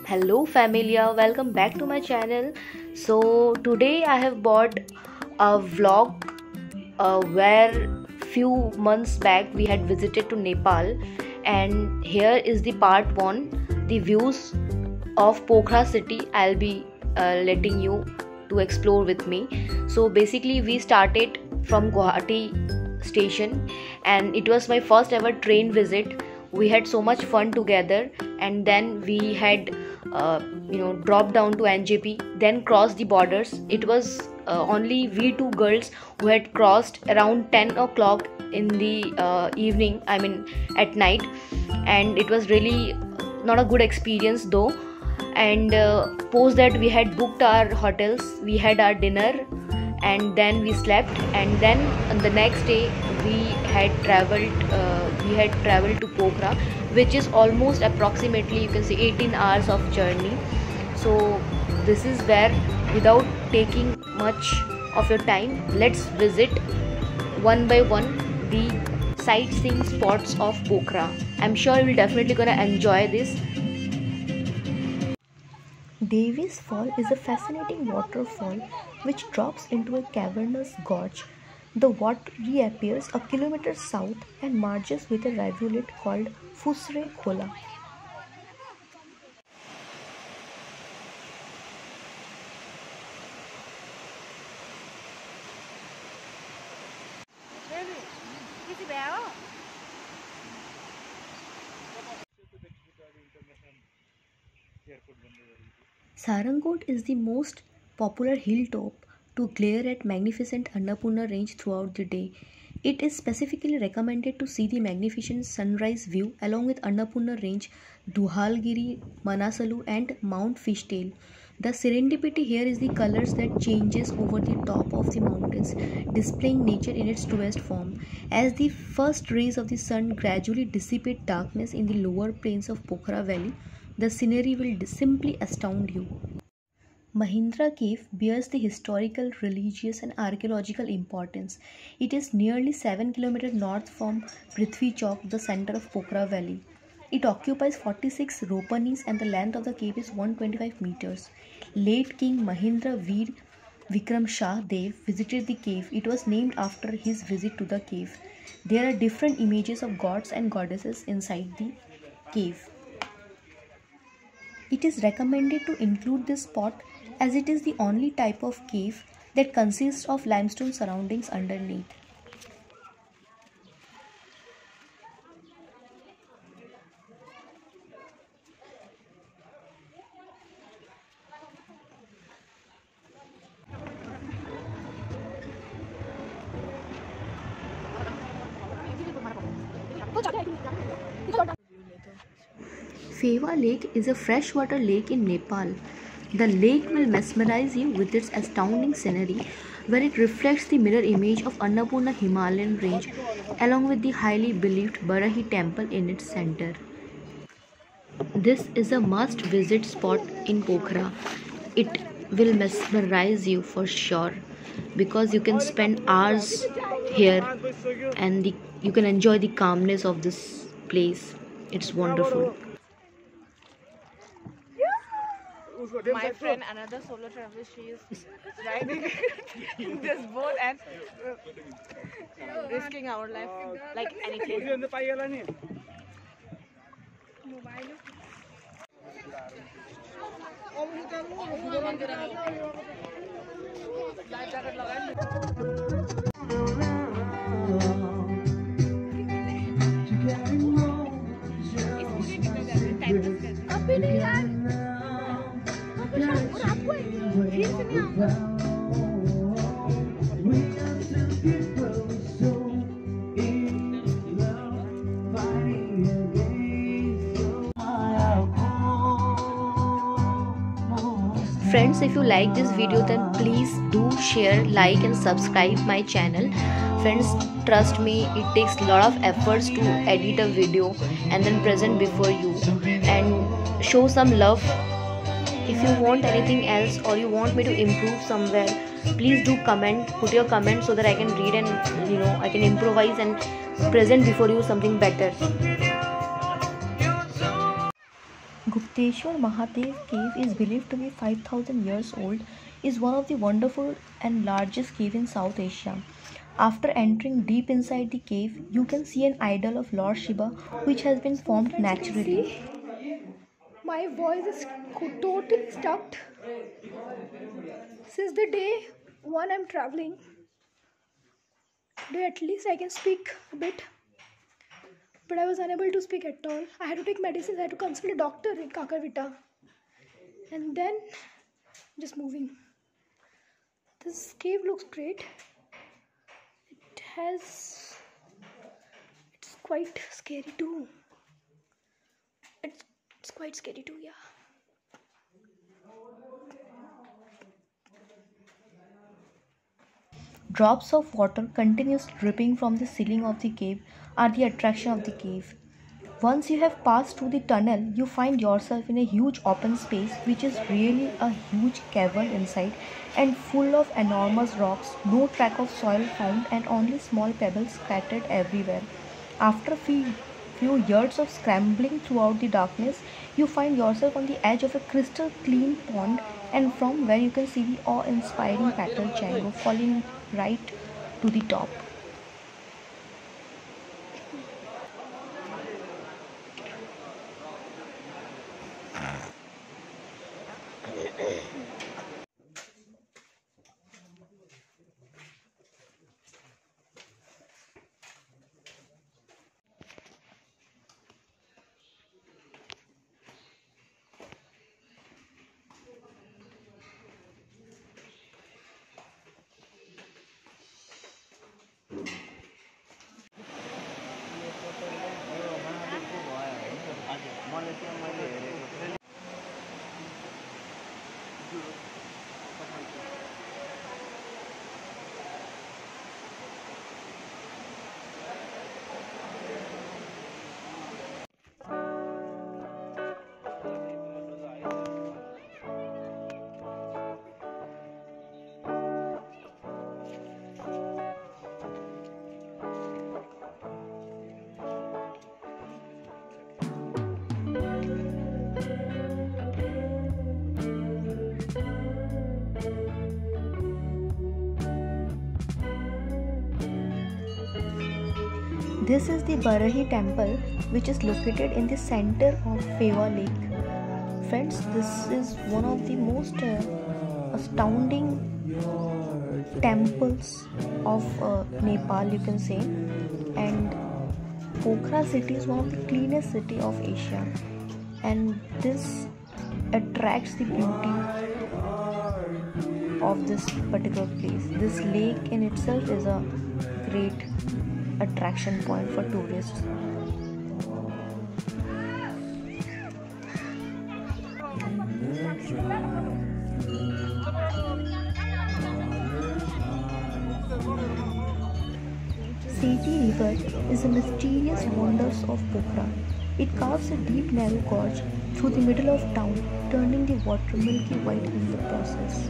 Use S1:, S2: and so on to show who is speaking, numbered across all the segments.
S1: Hello familia, welcome back to my channel. So today I have bought a vlog where few months back we had visited to Nepal, and here is the part 1, the views of Pokhara city. I'll be letting you to explore with me. So basically we started from Guwahati station and it was my first ever train visit. We had so much fun together, and then we had dropped down to NJP, then crossed the borders. It was only we two girls who had crossed around 10 o'clock in the evening, I mean at night, and it was really not a good experience though. And post that we had booked our hotels, we had our dinner, and then we slept, and then on the next day we had traveled to Pokhara, which is almost approximately, you can say, 18 hours of journey. So this is where, without taking much of your time, let's visit one by one the sightseeing spots of Pokhara. I'm sure you'll definitely gonna enjoy this. Davies Fall is a fascinating waterfall which drops into a cavernous gorge. The water reappears a kilometer south and merges with a rivulet called Fusre Khola. Sarangot is the most popular hilltop to glare at magnificent Annapurna range throughout the day. It is specifically recommended to see the magnificent sunrise view along with Annapurna range, Duhalgiri, Manasalu and Mount Fishtail. The serendipity here is the colors that changes over the top of the mountains, displaying nature in its truest form. As the first rays of the sun gradually dissipate darkness in the lower plains of Pokhara Valley, the scenery will simply astound you. Mahindra Cave bears the historical, religious and archaeological importance. It is nearly 7 km north from Prithvi Chowk, the center of Pokhara Valley. It occupies 46 ropanis and the length of the cave is 125 meters. Late King Mahindra Veer Vikram Shah Dev visited the cave. It was named after his visit to the cave. There are different images of gods and goddesses inside the cave. It is recommended to include this spot as it is the only type of cave that consists of limestone surroundings underneath. Phewa Lake is a freshwater lake in Nepal. The lake will mesmerize you with its astounding scenery, where it reflects the mirror image of Annapurna Himalayan range along with the highly believed Barahi temple in its center. This is a must-visit spot in Pokhara. It will mesmerize you for sure because you can spend hours here and you can enjoy the calmness of this place. It's wonderful.
S2: My friend, another solo traveler, she is riding this boat and risking our life like anything.
S1: Friends, if you like this video, then please do share, like and subscribe my channel. Friends, trust me, it takes a lot of efforts to edit a video and then present before you, and show some love. If you want anything else or you want me to improve somewhere, please do comment, put your comment so that I can read and I can improvise and present before you something better. Mukteshwar Mahadev cave is believed to be 5000 years old, is one of the wonderful and largest cave in South Asia. After entering deep inside the cave, you can see an idol of Lord Shiva which has been formed naturally.
S3: My voice is totally stuck since the day one I'm traveling. Today at least I can speak a bit, but I was unable to speak at all. I had to take medicines. I had to consult a doctor in Kakarvita, and then just moving. This cave looks great. It's quite scary too. It's quite scary too, yeah.
S1: Drops of water continuously dripping from the ceiling of the cave are the attraction of the cave. Once you have passed through the tunnel, you find yourself in a huge open space which is really a huge cavern inside and full of enormous rocks, no track of soil found and only small pebbles scattered everywhere. After a few yards of scrambling throughout the darkness, you find yourself on the edge of a crystal clean pond, and from where you can see the awe-inspiring Patal Chango falling right to the top. This is the Barahi temple, which is located in the center of Phewa Lake. Friends, this is one of the most astounding temples of Nepal, you can say. And Pokhara city is one of the cleanest city of Asia. And this attracts the beauty of this particular place. This lake in itself is a great attraction point for tourists. Seti River is the mysterious wonders of Pokhara. It carves a deep narrow gorge through the middle of town, turning the water milky white in the process.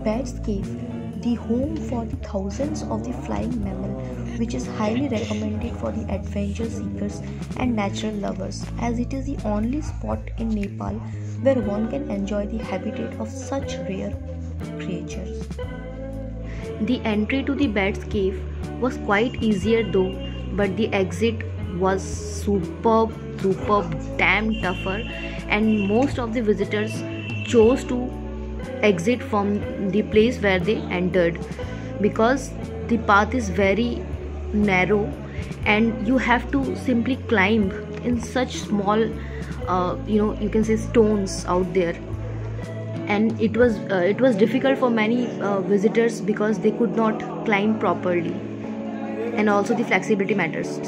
S1: Bats Cave, the home for the thousands of the flying mammal, which is highly recommended for the adventure seekers and natural lovers, as it is the only spot in Nepal where one can enjoy the habitat of such rare creatures. The entry to the Bats Cave was quite easier though, but the exit was superb, damn tougher, and most of the visitors chose to exit from the place where they entered because the path is very narrow and you have to simply climb in such small you can say stones out there, and it was difficult for many visitors because they could not climb properly, and also the flexibility matters.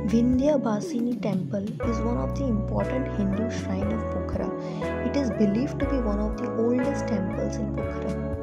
S1: Vindhyabhasini temple is one of the important Hindu shrine of Pokhara. It is believed to be one of the oldest temples in Pokhara.